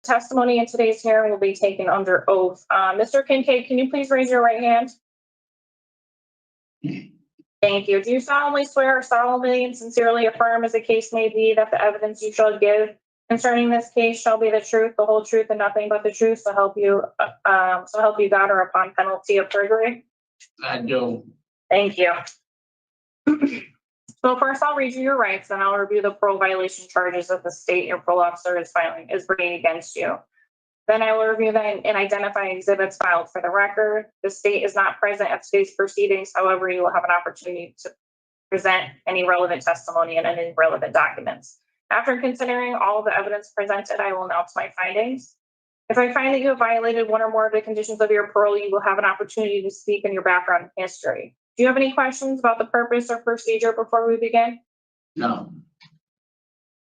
Testimony in today's hearing will be taken under oath. Mr. Kincaid, can you please raise your right hand? Thank you. Do you solemnly swear or solemnly and sincerely affirm, as the case may be, that the evidence you shall give concerning this case shall be the truth, the whole truth, and nothing but the truth, so help you God, or upon penalty of perjury? I do. Thank you. So first, I'll read you your rights, then I'll review the parole violation charges that the state your parole officer is bringing against you. Then I will review them and identify exhibits filed for the record. The state is not present at today's proceedings. However, you will have an opportunity to present any relevant testimony and any relevant documents. After considering all of the evidence presented, I will announce my findings. If I find that you have violated one or more of the conditions of your parole, you will have an opportunity to speak in your background history. Do you have any questions about the purpose or procedure before we begin? No.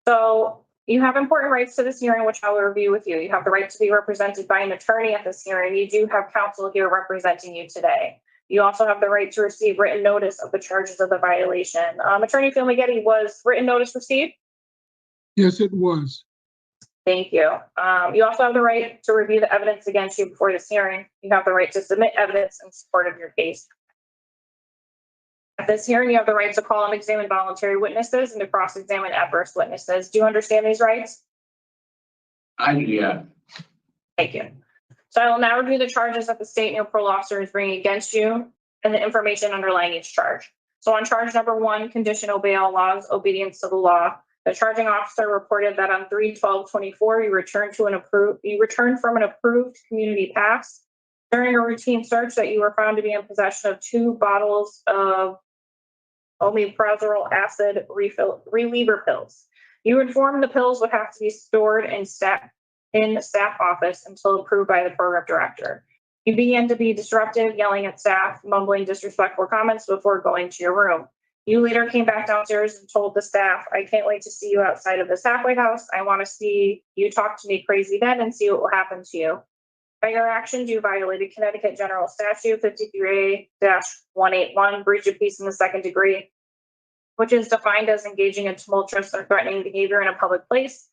So you have important rights to this hearing, which I will review with you. You have the right to be represented by an attorney at this hearing. You do have counsel here representing you today. You also have the right to receive written notice of the charges of the violation. Attorney Filmaghetti, was written notice received? Yes, it was. Thank you. You also have the right to review the evidence against you before this hearing. You have the right to submit evidence in support of your case. At this hearing, you have the right to call and examine voluntary witnesses and to cross-examine adverse witnesses. Do you understand these rights? Yeah. Thank you. So I will now review the charges that the state and your parole officer is bringing against you and the information underlying each charge. So on charge number 1, condition obey all laws, obedience to the law. The charging officer reported that on 3/12/24, you returned from an approved community pass during a routine search that you were found to be in possession of 2 bottles of omeprazole acid reliever pills. You informed the pills would have to be stored in the staff office until approved by the program director. You began to be disruptive, yelling at staff, mumbling disrespectful comments before going to your room. You later came back downstairs and told the staff, I can't wait to see you outside of this halfway house. I want to see you talk to me crazy then and see what will happen to you. By your actions, you violated Connecticut General Statute 53A-181, breach of peace in the second degree, which is defined as engaging in tumultuous or threatening behavior in a public place.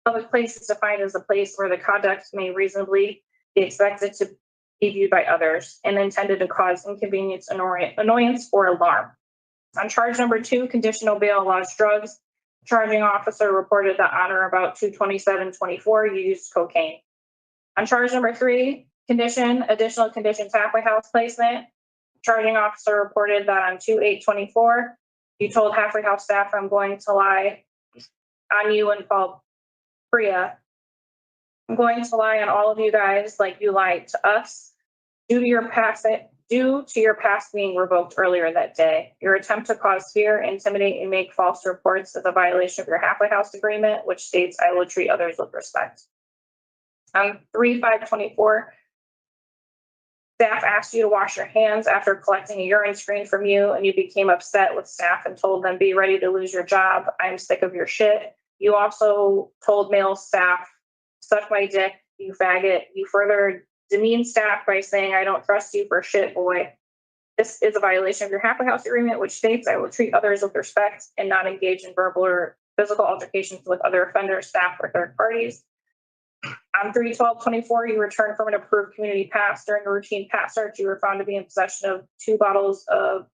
Public place is defined as a place where the conduct may reasonably be expected to be viewed by others and intended to cause inconvenience, annoyance, or alarm. On charge number 2, condition obey all laws drugs, charging officer reported that on or about 2/27/24, you used cocaine. On charge number 3, additional conditions halfway house placement, charging officer reported that on 2/8/24, you told halfway house staff, I'm going to lie on you and call Priya. I'm going to lie on all of you guys like you lied to us due to your past being revoked earlier that day. Your attempt to cause fear, intimidate, and make false reports is a violation of your halfway house agreement, which states I will treat others with respect. On 3/5/24, staff asked you to wash your hands after collecting a urine screen from you, and you became upset with staff and told them, be ready to lose your job. I'm sick of your shit. You also told male staff, suck my dick, you faggot. You further demeaned staff by saying, I don't trust you for shit, boy. This is a violation of your halfway house agreement, which states I will treat others with respect and not engage in verbal or physical altercations with other offenders, staff, or third parties. On 3/12/24, you returned from an approved community pass. During a routine pass search, you were found to be in possession of 2 bottles of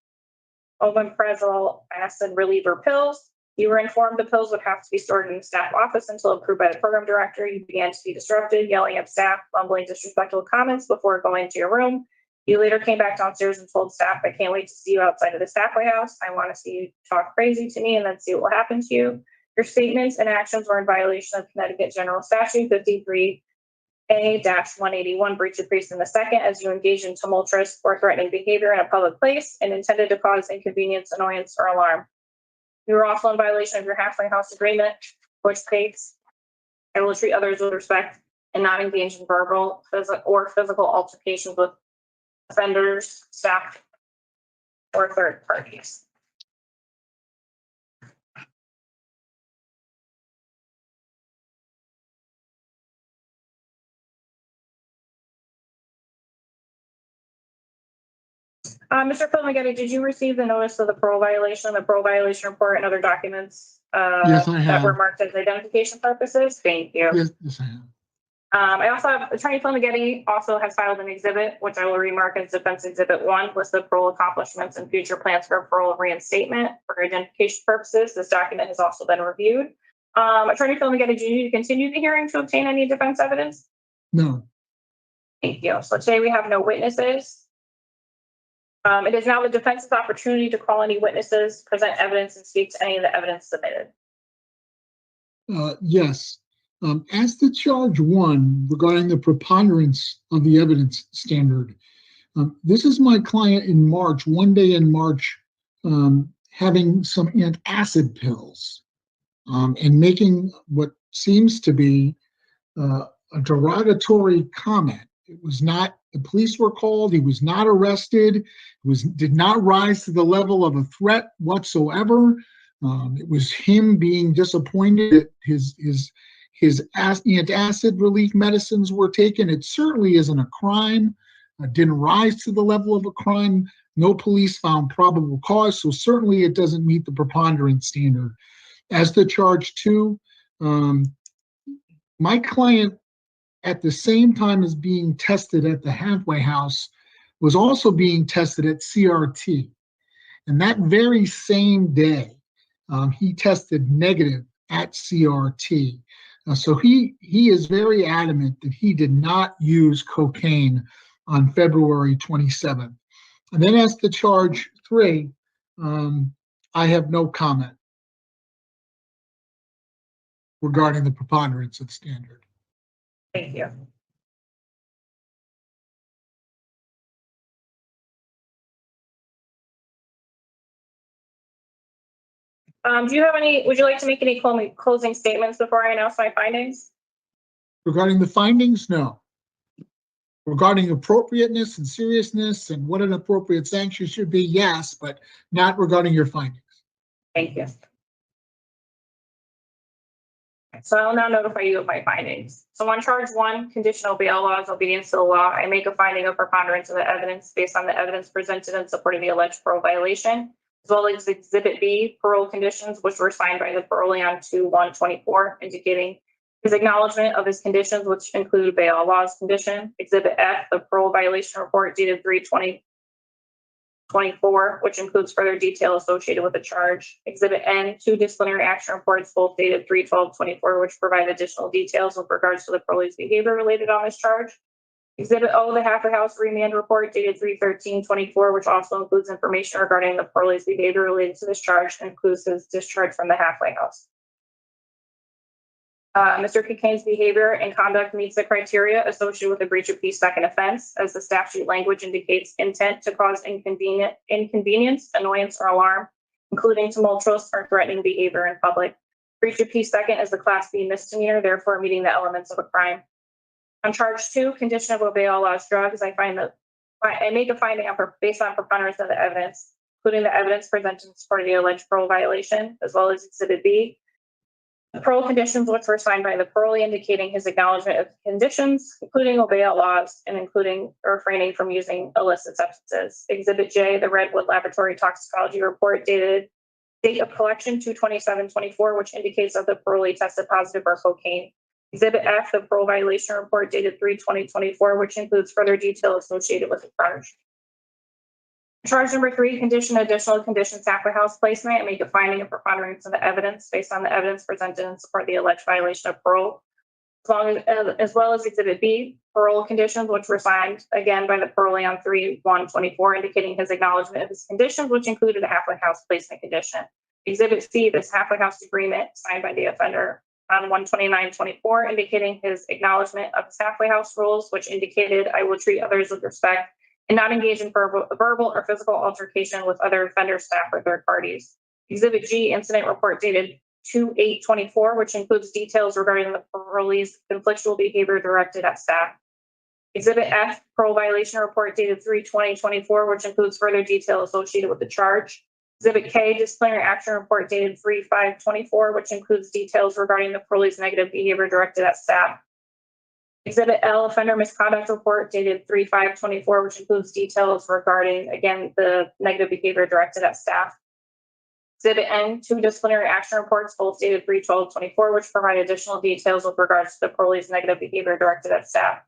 omeprazole acid reliever pills. You were informed the pills would have to be stored in the staff office until approved by the program director. You began to be disruptive, yelling at staff, mumbling disrespectful comments before going to your room. You later came back downstairs and told staff, I can't wait to see you outside of this halfway house. I want to see you talk crazy to me and then see what will happen to you. Your statements and actions were in violation of Connecticut General Statute 53A-181, breach of peace in the second, as you engaged in tumultuous or threatening behavior in a public place and intended to cause inconvenience, annoyance, or alarm. You were also in violation of your halfway house agreement, which states, I will treat others with respect and not engage in verbal or physical altercations with offenders, staff, or third parties. Mr. Filmaghetti, did you receive the notice of the parole violation report, and other documents Yes, I have. that were marked as identification purposes? Thank you. Yes, I have. I also have Attorney Flamighetti also has filed an exhibit, which I will remark as Defense Exhibit 1, list of parole accomplishments and future plans for parole reinstatement for identification purposes. This document has also been reviewed. Attorney Flamighetti, do you need to continue the hearing to obtain any defense evidence? No. Thank you. So today we have no witnesses. It is now the defense's opportunity to call any witnesses, present evidence, and speak to any of the evidence submitted. Yes. As to charge 1 regarding the preponderance of the evidence standard, this is my client in March, one day in March, having some antacid pills and making what seems to be a derogatory comment. It was not, the police were called, he was not arrested, did not rise to the level of a threat whatsoever. It was him being disappointed that his antacid relief medicines were taken. It certainly isn't a crime. Didn't rise to the level of a crime. No police found probable cause, so certainly it doesn't meet the preponderance standard. As to charge 2, my client, at the same time as being tested at the halfway house, was also being tested at CRT. And that very same day, he tested negative at CRT. So he is very adamant that he did not use cocaine on February 27th. And then as to charge 3, I have no comment regarding the preponderance of standard. Thank you. Do you have any, would you like to make any closing statements before I announce my findings? Regarding the findings, no. Regarding appropriateness and seriousness and what an appropriate sanction should be, yes, but not regarding your findings. Thank you. So I will now notify you of my findings. So on charge 1, conditional bail laws, obedience to the law, I make a finding of preponderance of the evidence based on the evidence presented in support of the alleged parole violation, as well as Exhibit B, parole conditions, which were signed by the parolee on 2/1/24, indicating his acknowledgement of his conditions, which include bail laws condition. Exhibit F, the parole violation report dated 3/20/24, which includes further detail associated with the charge. Exhibit N, 2 disciplinary action reports, both dated 3/12/24, which provide additional details with regards to the parolee's behavior related on this charge. Exhibit O, the halfway house remand report dated 3/13/24, which also includes information regarding the parolee's behavior related to this charge and includes his discharge from the halfway house. Mr. Cocaigne's behavior and conduct meets the criteria associated with a breach of peace second offense, as the statute language indicates intent to cause inconvenience, annoyance, or alarm, including tumultuous or threatening behavior in public. Breach of peace second is the Class B misdemeanor, therefore meeting the elements of a crime. On charge 2, condition of bail laws drugs, I make a finding based on preponderance of the evidence, including the evidence presented in support of the alleged parole violation, as well as Exhibit B. The parole conditions, which were signed by the parolee, indicating his acknowledgement of conditions, including bail laws and including refraining from using illicit substances. Exhibit J, the Redwood Laboratory Toxicology Report dated date of collection 2/27/24, which indicates that the parolee tested positive for cocaine. Exhibit F, the parole violation report dated 3/20/24, which includes further detail associated with the charge. Charge number 3, condition additional conditions halfway house placement, and make a finding of preponderance of the evidence based on the evidence presented in support of the alleged violation of parole, as well as Exhibit B, parole conditions, which were signed again by the parolee on 3/1/24, indicating his acknowledgement of his conditions, which included a halfway house placement condition. Exhibit C, this halfway house agreement signed by the offender on 1/29/24, indicating his acknowledgement of his halfway house rules, which indicated I will treat others with respect and not engage in verbal or physical altercation with other offender staff or third parties. Exhibit G, incident report dated 2/8/24, which includes details regarding the parolee's conflictual behavior directed at staff. Exhibit F, parole violation report dated 3/20/24, which includes further detail associated with the charge. Exhibit K, disciplinary action report dated 3/5/24, which includes details regarding the parolee's negative behavior directed at staff. Exhibit L, offender misconduct report dated 3/5/24, which includes details regarding, again, the negative behavior directed at staff. Exhibit N, 2 disciplinary action reports, both dated 3/12/24, which provide additional details with regards to the parolee's negative behavior directed at staff.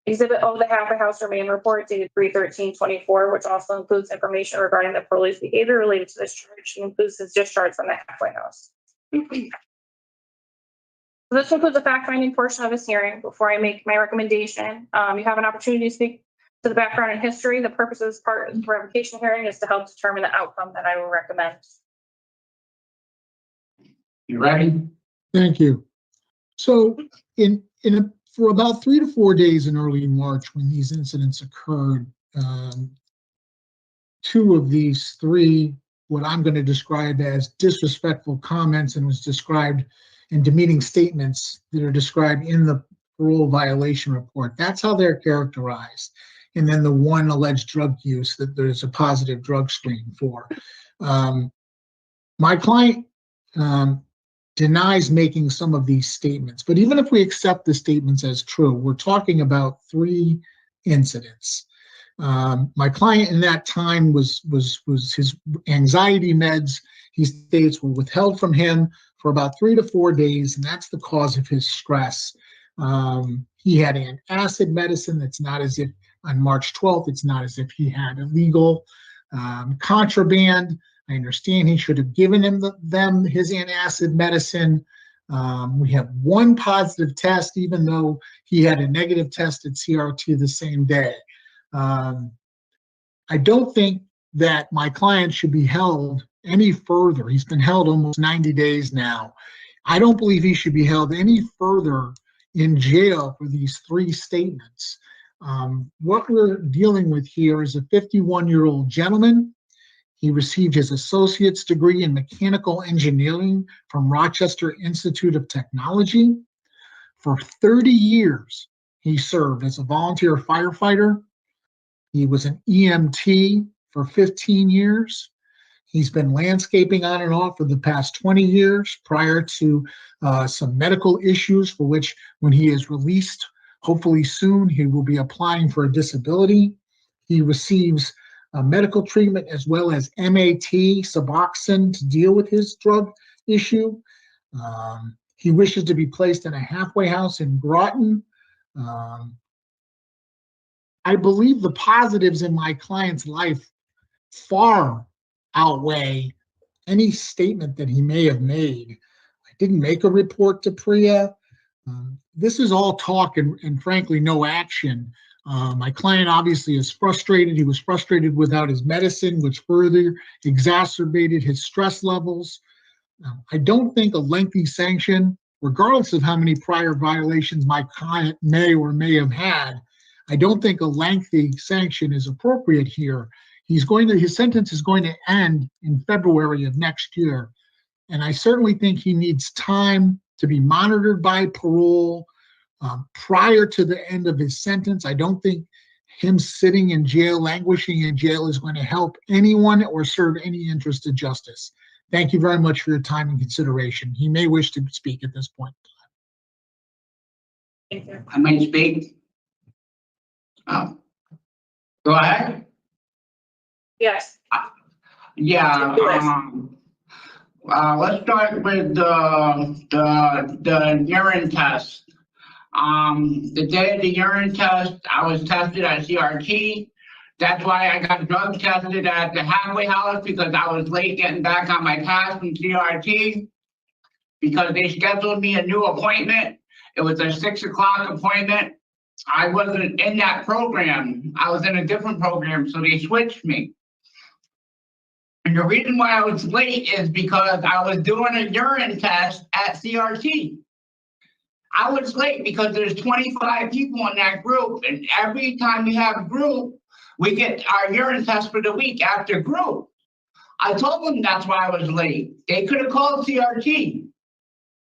Exhibit O, the halfway house remain report dated 3/13/24, which also includes information regarding the parolee's behavior related to this charge and includes his discharge from the halfway house. So this concludes the fact-finding portion of this hearing. Before I make my recommendation, you have an opportunity to speak to the background and history. The purpose of this part of the revocation hearing is to help determine the outcome that I will recommend. You ready? Thank you. So for about 3 to 4 days in early March, when these incidents occurred, 2 of these 3, what I'm going to describe as disrespectful comments and was described in demeaning statements that are described in the parole violation report. That's how they're characterized. And then the 1 alleged drug use that there's a positive drug screen for. My client denies making some of these statements, but even if we accept the statements as true, we're talking about 3 incidents. My client in that time was his anxiety meds, he states, were withheld from him for about 3 to 4 days, and that's the cause of his stress. He had an acid medicine. That's not as if on March 12th, it's not as if he had illegal contraband. I understand he should have given them his antacid medicine. We have 1 positive test, even though he had a negative test at CRT the same day. I don't think that my client should be held any further. He's been held almost 90 days now. I don't believe he should be held any further in jail for these 3 statements. What we're dealing with here is a 51-year-old gentleman. He received his associate's degree in mechanical engineering from Rochester Institute of Technology. For 30 years, he served as a volunteer firefighter. He was an EMT for 15 years. He's been landscaping on and off for the past 20 years prior to some medical issues for which, when he is released, hopefully soon, he will be applying for a disability. He receives medical treatment as well as MAT, Suboxone, to deal with his drug issue. He wishes to be placed in a halfway house in Groton. I believe the positives in my client's life far outweigh any statement that he may have made. I didn't make a report to PREA. This is all talk and frankly, no action. My client obviously is frustrated. He was frustrated without his medicine, which further exacerbated his stress levels. I don't think a lengthy sanction, regardless of how many prior violations my client may or may have had, I don't think a lengthy sanction is appropriate here. His sentence is going to end in February of next year. And I certainly think he needs time to be monitored by parole prior to the end of his sentence. I don't think him sitting in jail, languishing in jail, is going to help anyone or serve any interest of justice. Thank you very much for your time and consideration. He may wish to speak at this point. Thank you. I might speak. Go ahead. Yes. Yeah. Let's start with the urine test. The day of the urine test, I was tested at CRT. That's why I got drug tested at the halfway house, because I was late getting back on my pass from CRT, because they scheduled me a new appointment. It was a 6 o'clock appointment. I wasn't in that program. I was in a different program, so they switched me. And the reason why I was late is because I was doing a urine test at CRT. I was late because there's 25 people in that group, and every time we have a group, we get our urine test for the week after group. I told them that's why I was late. They could have called CRT.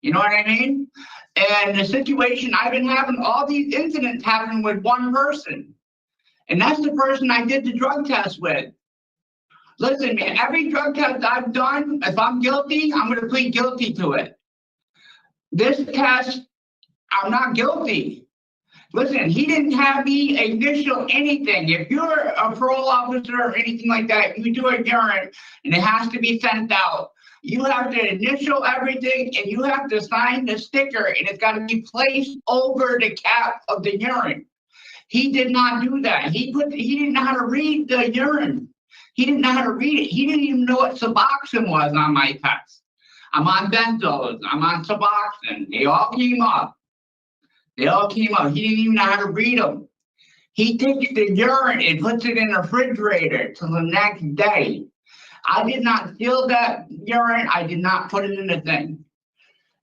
You know what I mean? And the situation, I've been having all these incidents happen with 1 person. And that's the person I did the drug test with. Listen, man, every drug test I've done, if I'm guilty, I'm going to plead guilty to it. This test, I'm not guilty. Listen, he didn't have me initial anything. If you're a parole officer or anything like that, you do a urine and it has to be sent out. You have to initial everything and you have to sign the sticker and it's got to be placed over the cap of the urine. He did not do that. He didn't know how to read the urine. He didn't know how to read it. He didn't even know what Suboxone was on my test. I'm on benzos. I'm on Suboxone. They all came up. He didn't even know how to read them. He takes the urine and puts it in the refrigerator till the next day. I did not steal that urine. I did not put it in the thing.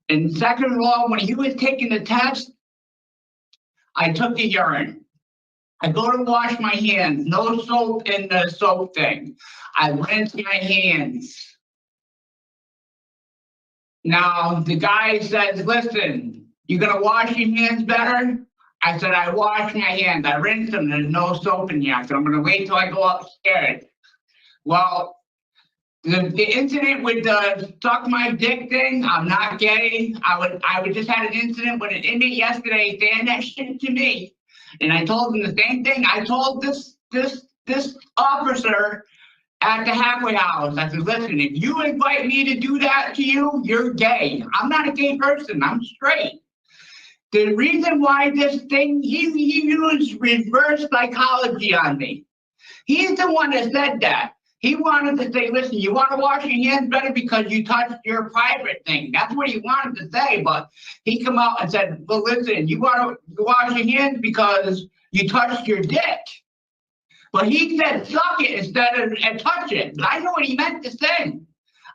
And second of all, when he was taking the test, I took the urine. I go to wash my hands. No soap in the soap thing. I rinse my hands. Now, the guy says, listen, you gonna wash your hands better? I said, I wash my hands. I rinse them. There's no soap in here. I said, I'm gonna wait till I go upstairs. Well, the incident with the suck my dick thing, I'm not gay. I would just had an incident with an inmate yesterday saying that shit to me. And I told him the same thing. I told this officer at the halfway house. I said, listen, if you invite me to do that to you, you're gay. I'm not a gay person. I'm straight. The reason why this thing, he used reverse psychology on me. He's the one that said that. He wanted to say, listen, you want to wash your hands better because you touched your private thing. That's what he wanted to say, but he come out and said, well, listen, you want to wash your hands because you touched your dick. But he said, suck it instead of touch it. But I know what he meant to say.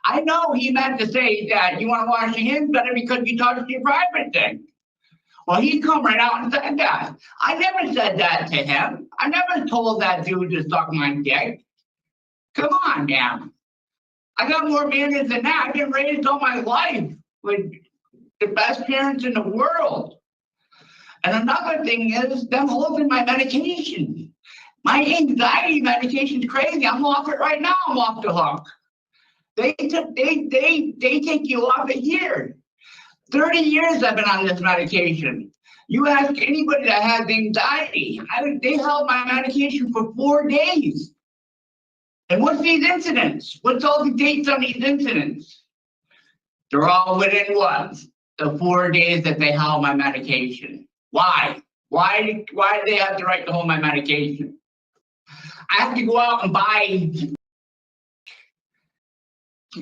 I know he meant to say that you want to wash your hands better because you touched your private thing. Well, he come right out and said that. I never said that to him. I never told that dude to suck my dick. Come on, man. I got more manners than that. I've been raised all my life with the best parents in the world. And another thing is them holding my medication. My anxiety medication is crazy. I'm off it right now. I'm off the hook. They take you off it here. 30 years I've been on this medication. You ask anybody that has anxiety, they held my medication for 4 days. And what's these incidents? What's all the dates on these incidents? They're all within what? The 4 days that they held my medication. Why? Why do they have the right to hold my medication? I have to go out and buy.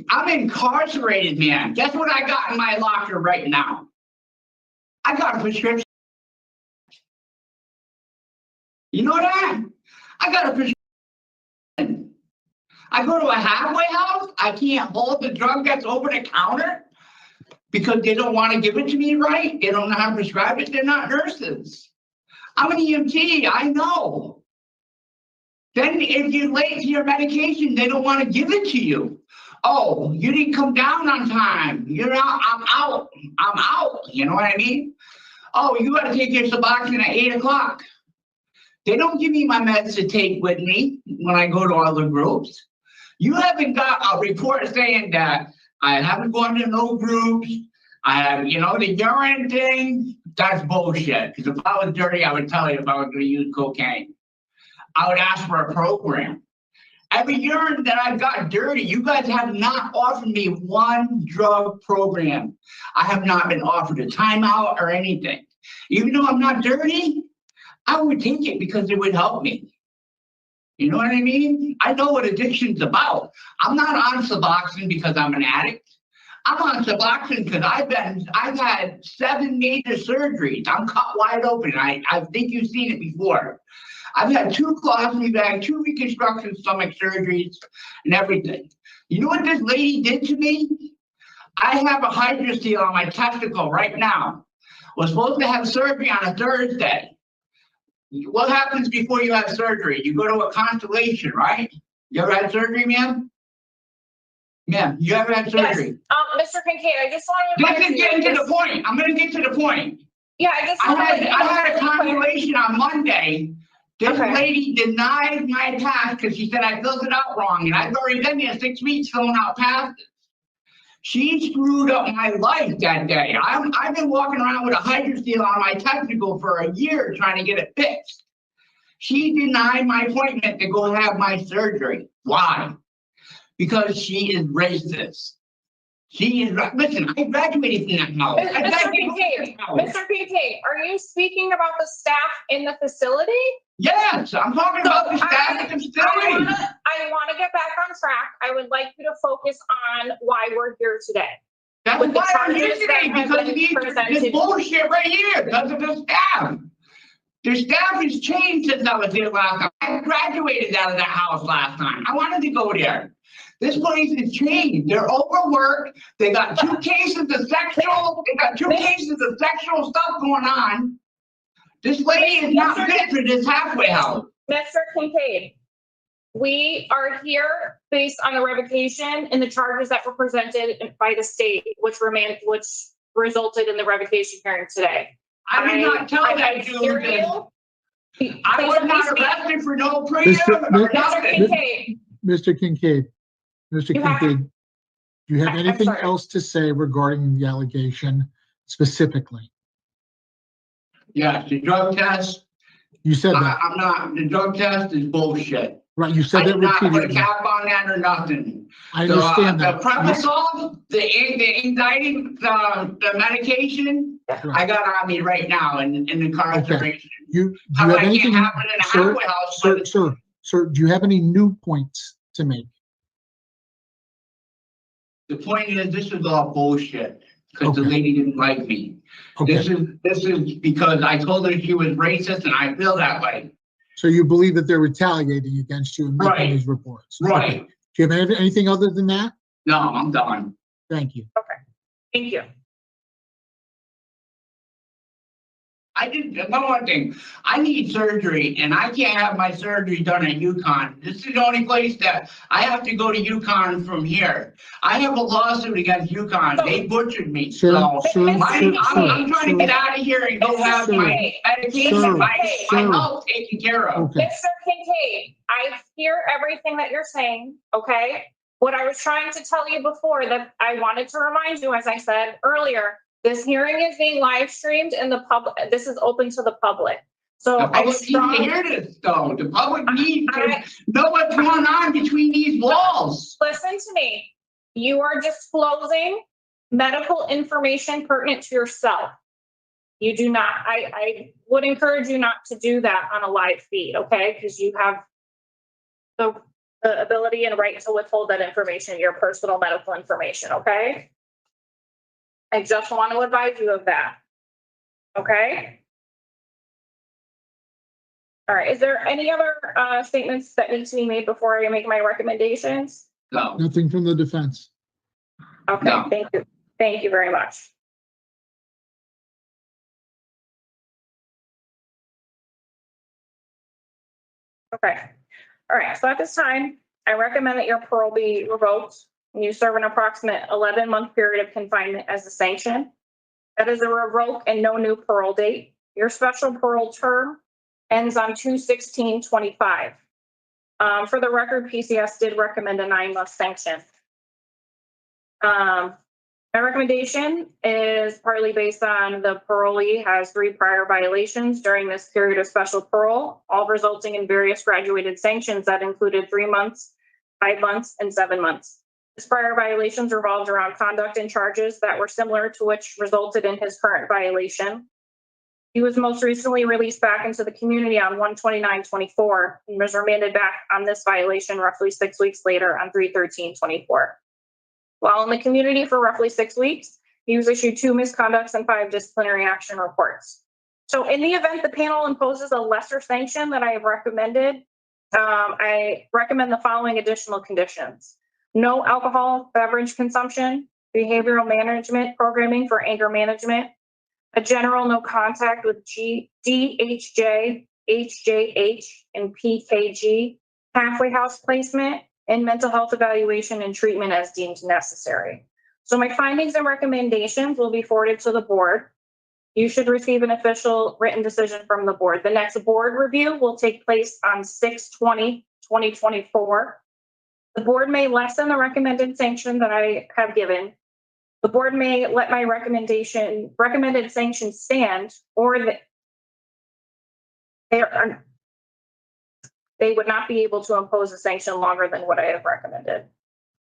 I'm incarcerated, man. Guess what I got in my locker right now? I got a prescription. You know that? I got a prescription. I go to a halfway house. I can't hold the drug that's over the counter because they don't want to give it to me right. They don't know how to prescribe it. They're not nurses. I'm an EMT. I know. Then if you're late to your medication, they don't want to give it to you. Oh, you didn't come down on time. You're out. I'm out. I'm out. You know what I mean? Oh, you got to take your Suboxone at 8 o'clock. They don't give me my meds to take with me when I go to other groups. You haven't got a report saying that I haven't gone to no groups. I have, the urine thing, that's bullshit. Because if I was dirty, I would tell you if I was going to use cocaine. I would ask for a program. Every urine that I've got dirty, you guys have not offered me one drug program. I have not been offered a timeout or anything. Even though I'm not dirty, I would take it because it would help me. You know what I mean? I know what addiction's about. I'm not on Suboxone because I'm an addict. I'm on Suboxone because I've had 7 major surgeries. I'm cut wide open. I think you've seen it before. I've had 2 colostomy bags, 2 reconstruction stomach surgeries, and everything. You know what this lady did to me? I have a hydrocele on my testicle right now. Was supposed to have surgery on a Thursday. What happens before you have surgery? You go to a constellation, right? You ever had surgery, ma'am? Ma'am, you ever had surgery? Yes. Mr. Kincaid, I just wanted to. This is getting to the point. I'm going to get to the point. Yeah, I had a constellation on Monday. This lady denied my pass because she said I filled it out wrong, and I've already been there 6 weeks filling out passes. She screwed up my life that day. I've been walking around with a hydrocele on my testicle for a year trying to get it fixed. She denied my appointment to go have my surgery. Why? Because she is racist. She is, listen, I graduated from that house. I Mr. graduated Kincaid, from that house. Mr. Kincaid, are you speaking about the staff in the facility? Yes, I'm talking about the staff at the facility. I wanna get back on track. I would like you to focus on why we're here today. That's with the why I'm here charges that today, have because been of presented. this bullshit right here, because of the staff. The staff has changed since I was there last time. I graduated out of that house last time. I wanted to go there. This place has changed. They're overworked. They got two cases of sexual stuff going on. This lady is not fit for this halfway house. Mr. Kincaid, we are here based on the revocation and the charges that were presented by the state, which resulted in the revocation hearing today. I did not tell that dude that I was not arrested for no freedom or nothing. Mr. Kincaid, do you have anything sorry. else to say regarding the allegation specifically? Yes, the drug test. You said that. I'm not, the drug test is bullshit. Right, you I said that did not put a repeatedly. cap on that or nothing. I understand that. The Prepisol, the anxiety, the medication, I got on me right now in the incarceration. Do you How have I can't anything, happen in a halfway house. sir, do you have any new points to make? The point is, this is all bullshit, because the Okay. lady didn't like me. Okay, This is because I told her she was racist and I feel that way. so you believe that they're retaliating against you and making Right. these reports? Right. Okay. Do you have anything other than that? No, I'm done. Thank you. Thank you. I did one more thing. I need surgery and I can't have my surgery done at UConn. This is the only place that I have to go to UConn from here. I have a lawsuit against UConn. They butchered me. Sir, So sir, I'm trying to get out of here and go have Sir, my medication, sir, my sir. health taken care of. Okay, Mr. Kincaid, I hear everything that you're saying, okay? What I was trying to tell you before, that I wanted to remind you, as I said earlier, this hearing is being live streamed and the public, this is open to the public. So The I public needs to strongly, hear this though. The public needs to know what's going on between these walls. listen to me. You are disclosing medical information pertinent to yourself. You do not, I would encourage you not to do that on a live feed, okay? Because you have the ability and right to withhold that information, your personal medical information, okay? I just want to advise you of that. Okay? All right, is there any other statements that need to be made before I make my recommendations? No. nothing from the defense. Okay, No. thank you. Thank you very much. Okay, all right, so at this time, I recommend that your parole be revoked and you serve an approximate 11-month period of confinement as a sanction. That is a revoke and no new parole date. Your special parole term ends on 2/16/25. For the record, PCS did recommend a 9-month sanction. My recommendation is partly based on the parolee has 3 prior violations during this period of special parole, all resulting in various graduated sanctions that included 3 months, 5 months, and 7 months. His prior violations revolved around conduct and charges that were similar to which resulted in his current violation. He was most recently released back into the community on 1/29/24 and was remanded back on this violation roughly 6 weeks later on 3/13/24. While in the community for roughly 6 weeks, he was issued 2 misconducts and 5 disciplinary action reports. So in the event the panel imposes a lesser sanction that I have recommended, I recommend the following additional conditions: no alcohol beverage consumption, behavioral management programming for anger management, a general no contact with DHJ, HJH, and PKG, halfway house placement, and mental health evaluation and treatment as deemed necessary. So my findings and recommendations will be forwarded to the board. You should receive an official written decision from the board. The next board review will take place on 6/20/2024. The board may lessen the recommended sanction that I have given. The board may let my recommended sanction stand, or they would not be able to impose a sanction longer than what I have recommended.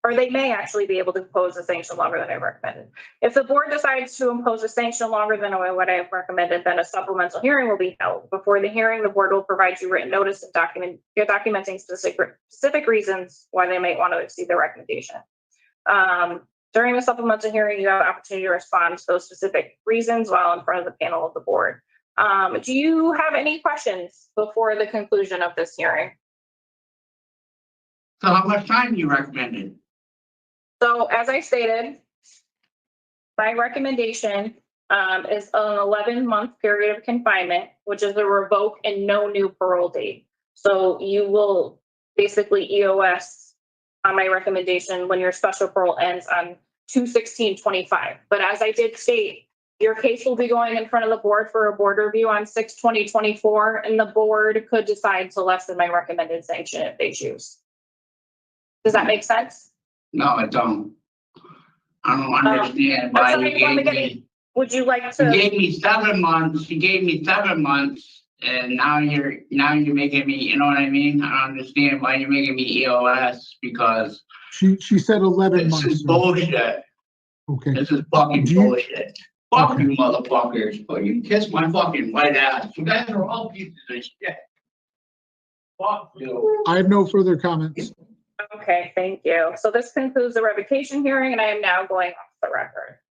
or they may actually be able to impose a sanction longer than I recommended. If the board decides to impose a sanction longer than what I have recommended, then a supplemental hearing will be held. Before the hearing, the board will provide you written notice and documenting specific reasons why they might want to exceed their recommendation. During the supplemental hearing, you have an opportunity to respond to those specific reasons while in front of the panel of the board. Do you have any questions before the conclusion of this hearing? So how much time you recommended? So as I stated, my recommendation is an 11-month period of confinement, which is a revoke and no new parole date. So you will basically EOS on my recommendation when your special parole ends on 2/16/25. But as I did state, your case will be going in front of the board for a board review on 6/20/24, and the board could decide to lessen my recommended sanction if they choose. Does that make sense? No, I don't. I don't understand why sorry, you from the gave me. Would you like You to? gave me 7 months. You gave me 7 months, and now you're making me. You know what I mean? I don't understand why you're making me EOS because She said 11 this months. is bullshit. Okay. This is fucking Do you- bullshit. Fuck Okay. you, motherfuckers! But you can kiss my fucking white ass. You guys are all pieces of shit. Fuck you. I have no further comments. Okay, thank you. So this concludes the revocation hearing, and I am now going off the record.